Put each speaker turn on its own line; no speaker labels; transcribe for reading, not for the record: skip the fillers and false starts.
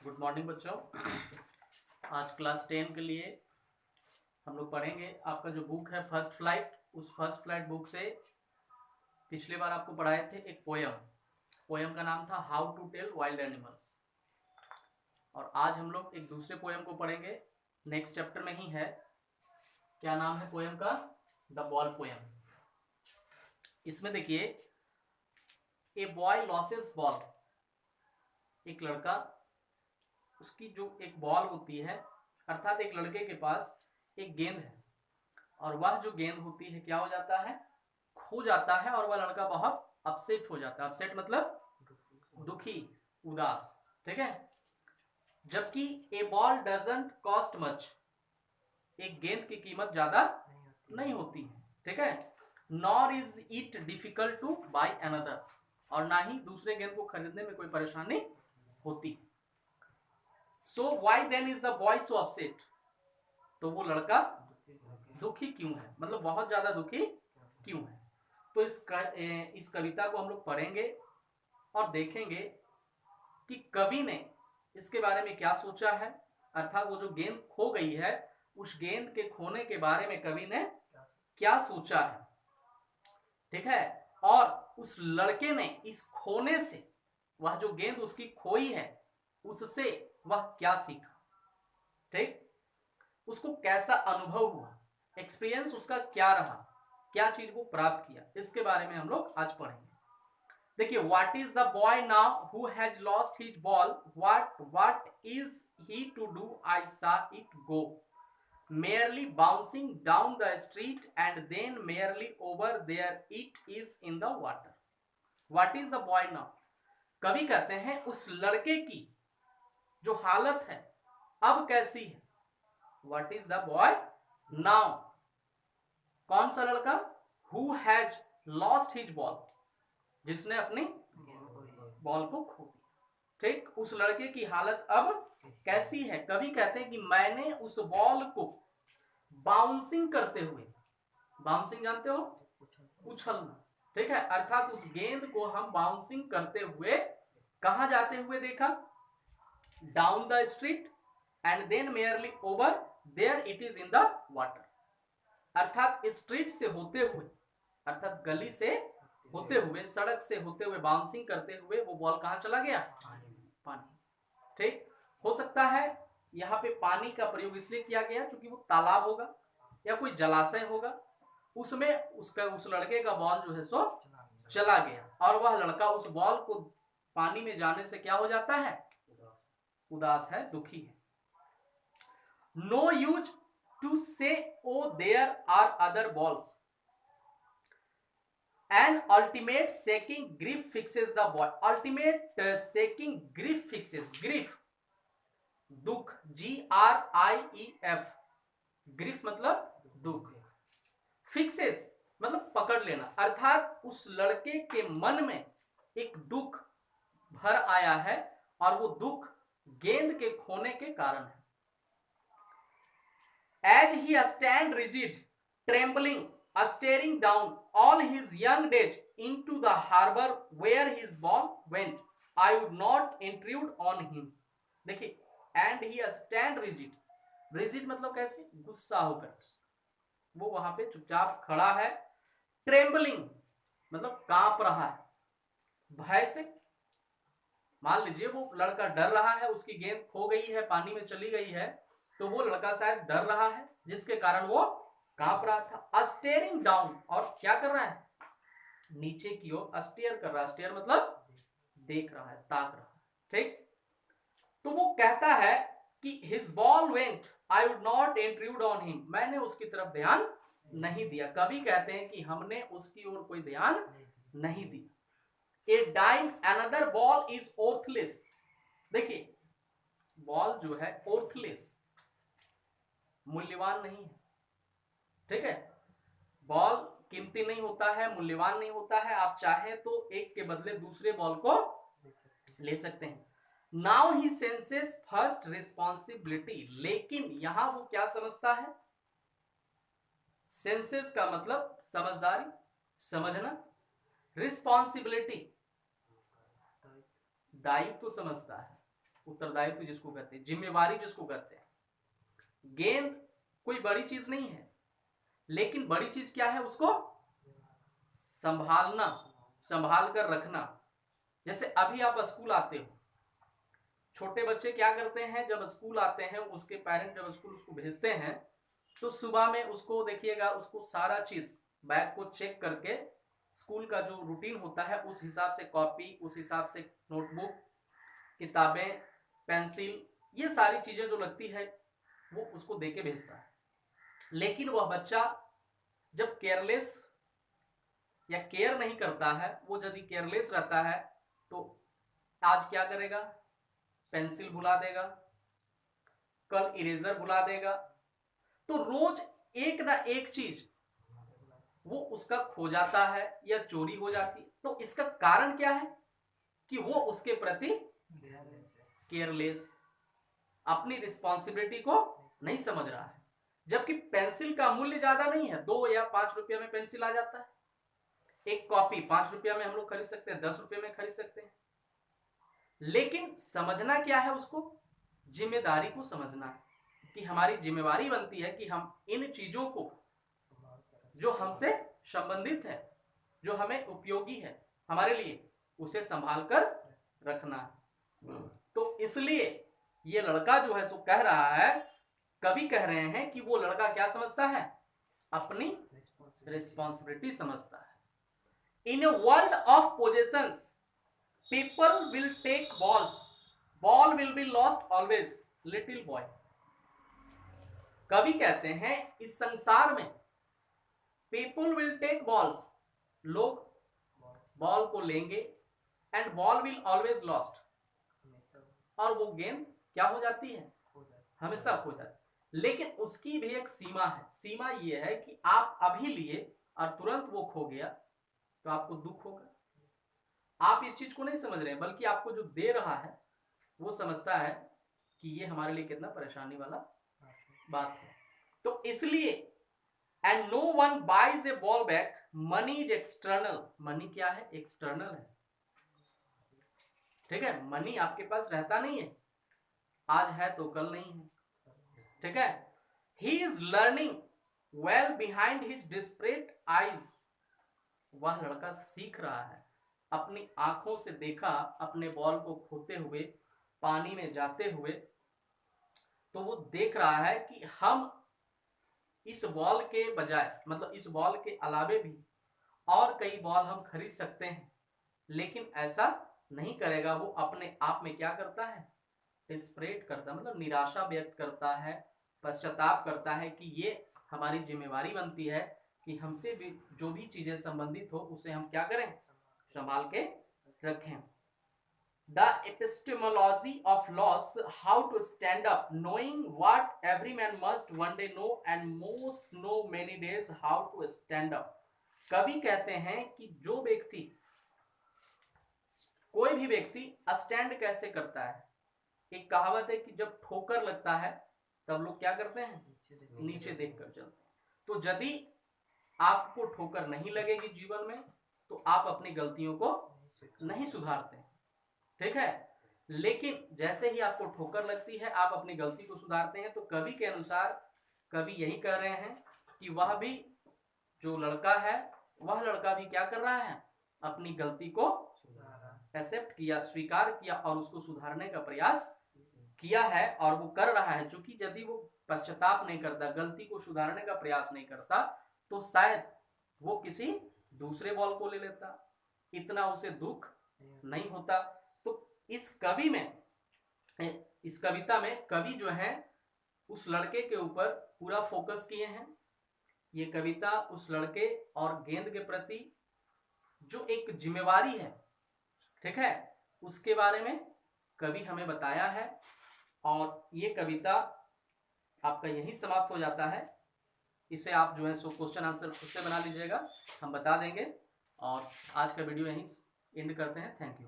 Good morning बच्चों। आज class 10 के लिए हम लोग पढ़ेंगे आपका जो बुक है फर्स्ट फ्लाइट। उस फर्स्ट फ्लाइट बुक से पिछली बार आपको पढ़ाए थे एक पोयम का नाम था how to tell wild animals. और आज हम लोग एक दूसरे पोयम को पढ़ेंगे, नेक्स्ट चैप्टर में ही है। क्या नाम है पोयम का? The ball poem. इसमें देखिए, ए बॉय लॉसेस बॉल। एक लड़का, उसकी जो एक बॉल होती है, अर्थात एक लड़के के पास एक गेंद है और वह जो गेंद होती है क्या हो जाता है, खो जाता है और वह लड़का बहुत अपसेट हो जाता है। अपसेट मतलब दुखी, उदास, ठीक है। जबकि ए बॉल डजंट कॉस्ट मच, एक गेंद की कीमत ज्यादा नहीं होती है, ठीक है। Nor is it difficult to buy another, और ना ही दूसरे गेंद को खरीदने में कोई परेशानी होती। So why then is the boy so upset, तो वो लड़का दुखी क्यों है, मतलब बहुत ज्यादा दुखी क्यों है। तो इस कविता को हम लोग पढ़ेंगे और देखेंगे कि कवि ने इसके बारे में क्या सोचा है, अर्थात वो जो गेंद खो गई है उस गेंद के खोने के बारे में कवि ने क्या सोचा है, ठीक है। और उस लड़के ने इस खोने से, वह जो गेंद उसकी खोई है उससे वह क्या सीखा, ठीक, उसको कैसा अनुभव हुआ, एक्सपीरियंस उसका क्या रहा, क्या चीज को प्राप्त किया, इसके बारे में हम लोग आज पढ़ेंगे। देखिए, what is the boy now who has lost his ball, what is he to do, I saw it go merely bouncing down the street and then merely over there it is in the water. What is the boy now? कवि कहते हैं उस लड़के की जो हालत है अब कैसी है। What is the boy now? कौन सा लड़का? Who has lost his ball, जिसने अपनी बॉल को खो दिया, ठीक। उस लड़के की हालत अब कैसी है? कवि कहते हैं कि मैंने उस बॉल को बाउंसिंग करते हुए, बाउंसिंग जानते हो, उछलना, ठीक है, अर्थात उस गेंद को हम बाउंसिंग करते हुए कहां जाते हुए देखा, down the street and then merely over there it is in the water, अर्थात स्ट्रीट से होते हुए, अर्थात गली से होते हुए, सड़क से होते हुए बाउंसिंग करते हुए वो बॉल कहां चला गया, पानी, ठीक। हो सकता है यहाँ पे पानी का प्रयोग इसलिए किया गया क्योंकि वो तालाब होगा या कोई जलाशय होगा, उसमें उस लड़के का बॉल जो है सो चला गया और वह लड़का उस बॉल को पानी में जाने से क्या हो जाता है, उदास है, दुखी है। No use to say O there are other balls, and ultimate shaking grief fixes the boy. Ultimate shaking grief fixes, grief दुख, GRIEF, ग्रीफ मतलब दुख, फिक्सेस मतलब पकड़ लेना, अर्थात उस लड़के के मन में एक दुख भर आया है और वो दुख गेंद के खोने के कारण है। As he stand rigid trembling staring down all his young days into the harbor where his ball went, I would not intrude on him. देखिए, and he stand rigid, rigid मतलब कैसे, गुस्सा होकर वो वहां पे चुपचाप खड़ा है। ट्रेम्बलिंग मतलब कांप रहा है, भय से। मान लीजिए वो लड़का डर रहा है, उसकी गेंद खो गई है, पानी में चली गई है, तो वो लड़का शायद डर रहा है जिसके कारण वो कांप रहा था। स्टेयरिंग डाउन, और क्या कर रहा है, नीचे की ओर स्टेयर कर रहा है, स्टेयर मतलब देख रहा है, ताक रहा है, ठीक। तो वो कहता है कि his ball went, I would not intrude on him, मैंने उसकी तरफ ध्यान नहीं दिया। कभी कहते हैं कि हमने उसकी ओर कोई ध्यान नहीं दिया। A dime another ball is worthless, देखिए बॉल जो है वर्थलेस, मूल्यवान नहीं है, ठीक है। बॉल कीमती नहीं होता है, मूल्यवान नहीं होता है, आप चाहे तो एक के बदले दूसरे बॉल को ले सकते हैं। Now he senses first responsibility, लेकिन यहां वो क्या समझता है, सेंसेस का मतलब समझदारी, समझना, रिस्पॉन्सिबिलिटी दायित्व समझता है, उत्तरदायित्व जिसको कहते हैं, जिम्मेवारी जिसको कहते हैं। गेंद कोई बड़ी चीज नहीं है, लेकिन बड़ी चीज क्या है, उसको संभालना, संभाल कर रखना। जैसे अभी आप स्कूल आते हो, छोटे बच्चे क्या करते हैं, जब स्कूल आते हैं, उसके पेरेंट जब स्कूल उसको भेजते हैं, तो सुबह में उसको देखिएगा, उसको सारा चीज बैग को चेक करके स्कूल का जो रूटीन होता है उस हिसाब से कॉपी, उस हिसाब से नोटबुक, किताबें, पेंसिल, ये सारी चीजें जो लगती है वो उसको दे के भेजता है। लेकिन वह बच्चा जब केयरलेस या केयर नहीं करता है, वो यदि केयरलेस रहता है तो आज क्या करेगा, पेंसिल भुला देगा, कल इरेजर भुला देगा, तो रोज एक ना एक चीज वो उसका खो जाता है या चोरी हो जाती है। तो इसका कारण क्या है कि वो उसके प्रति केयरलेस, अपनी रिस्पॉन्सिबिलिटी को नहीं समझ रहा है। जबकि पेंसिल का मूल्य ज्यादा नहीं है, 2 या 5 रुपया में पेंसिल आ जाता है। एक कॉपी 5 रुपया में हम लोग खरीद सकते हैं, 10 रुपये में खरीद सकते हैं। लेकिन समझना क्या है, उसको जिम्मेदारी को समझना, कि हमारी जिम्मेवारी बनती है कि हम इन चीजों को जो हमसे संबंधित है, जो हमें उपयोगी है हमारे लिए, उसे संभाल कर रखना। तो इसलिए ये लड़का जो है सो कह रहा है, कवि कह रहे हैं कि वो लड़का क्या समझता है, अपनी रिस्पॉन्सिबिलिटी समझता है। In a world of possessions people will take balls, ball will be lost always, little boy. कवि कहते हैं इस संसार में पीपल विल टेक बॉल्स, लोग बॉल को लेंगे, and ball will always lost, और वो गेंद क्या हो जाती है, हमेशा खो जाती है। लेकिन उसकी भी एक सीमा है, सीमा ये है कि आप अभी लिए और तुरंत वो खो गया तो आपको दुख होगा। आप इस चीज को नहीं समझ रहे हैं, बल्कि आपको जो दे रहा है वो समझता है कि ये हमारे लिए कितना परेशानी वाला बात है। तो इसलिए and no one buys a ball back, money is external. Money क्या है, एक्सटर्नल है, ठीक है। मनी आपके पास रहता नहीं है, आज है तो कल नहीं है, ठीक है। He is learning well behind his desperate eyes, वह लड़का सीख रहा है, अपनी आंखों से देखा अपने बॉल को खोते हुए, पानी में जाते हुए, तो वो देख रहा है कि हम इस बॉल के बजाय, मतलब इस बॉल के अलावे भी और कई बॉल हम खरीद सकते हैं। लेकिन ऐसा नहीं करेगा, वो अपने आप में क्या करता है, डिस्परेट करता, मतलब निराशा व्यक्त करता है, पश्चाताप करता है कि ये हमारी जिम्मेवारी बनती है कि हमसे भी जो भी चीजें संबंधित हो उसे हम क्या करें, संभाल के रखें। The epistemology of loss, how to stand up, knowing what every man must one day know and most know many days how to stand up। कवि कहते हैं कि जो व्यक्ति, कोई भी व्यक्ति स्टैंड कैसे करता है। एक कहावत है कि जब ठोकर लगता है तब लोग क्या करते हैं, नीचे देखकर चलते हैं। तो यदि आपको ठोकर नहीं लगेगी जीवन में तो आप अपनी गलतियों को नहीं सुधारते, ठीक है। लेकिन जैसे ही आपको ठोकर लगती है आप अपनी गलती को सुधारते हैं। तो कवि के अनुसार कवि यही कह रहे हैं कि वह भी जो लड़का है, वह लड़का भी क्या कर रहा है, अपनी गलती को एक्सेप्ट किया, स्वीकार किया और उसको सुधारने का प्रयास किया है, और वो कर रहा है। क्योंकि यदि वो पश्चाताप नहीं करता, गलती को सुधारने का प्रयास नहीं करता, तो शायद वो किसी दूसरे बॉल को ले लेता, इतना उसे दुख नहीं होता। तो इस कवि में, इस कविता में कवि जो है उस लड़के के ऊपर पूरा फोकस किए हैं। ये कविता उस लड़के और गेंद के प्रति जो एक जिम्मेवारी है, ठीक है, उसके बारे में कवि हमें बताया है। और ये कविता आपका यही समाप्त हो जाता है। इसे आप जो है सो क्वेश्चन आंसर खुद से बना लीजिएगा, हम बता देंगे। और आज का वीडियो यहीं एंड करते हैं। Thank you.